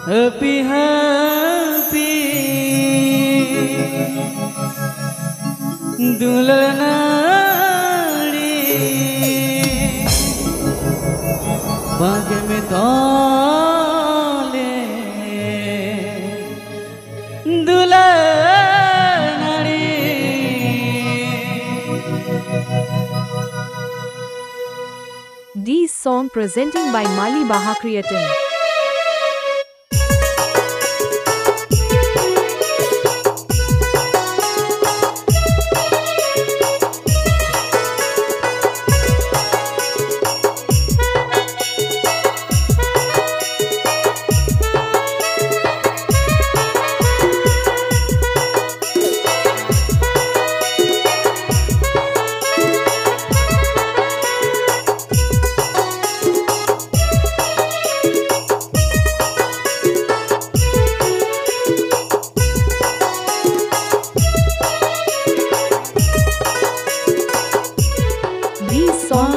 happy happy दुल्हनारी बाग में तोले दुल्हनारी। This song presenting by Mali Baha Creatin.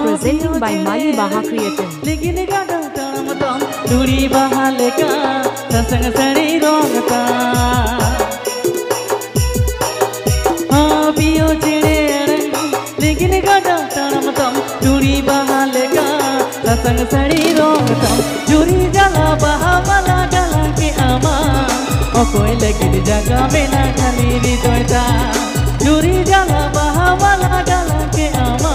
Presenting by Mali Baha Creatin. लेकिन गाड़ा ताम ताम दूरी बहाले का संग सड़ी रोग का हाँ पियो चिड़े रंग लेकिन गाड़ा ताम ताम दूरी बहाले का संग सड़ी रोग का दूरी जला बहा वाला गला के आमा ओ कोई लेकिन जगह में ना खाली रितोयता दूरी जला बहा वाला गला के आमा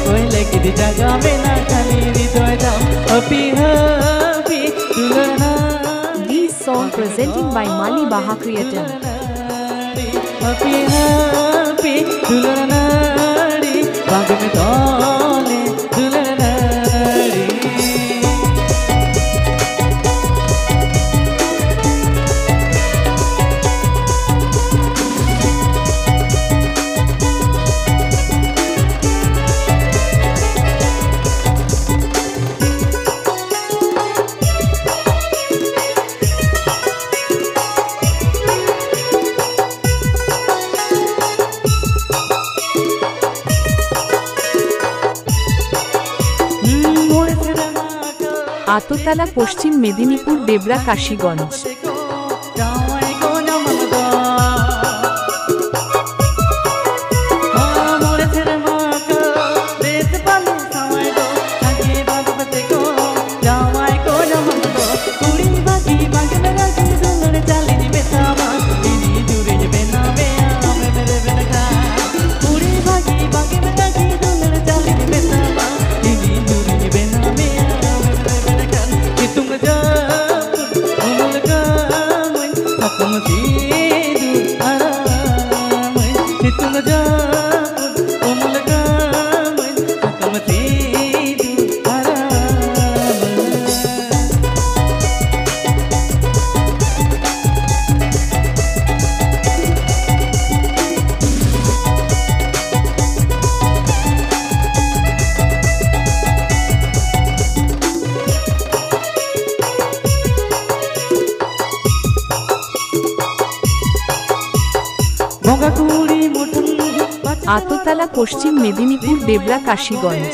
कोई लेकिन जगह में ना खाली हृदय दाम happy happy दुल्हना। This song presenting by Mali Baha Creatin. happy happy दुल्हनारी बाग में तोले दुल्हनारी। আততালা পশ্চিম মেদিনীপুর দেবরা কাশীগঞ্জ। আততালা পশ্চিম মেদিনীপুর দেবরা কাশীগঞ্জ।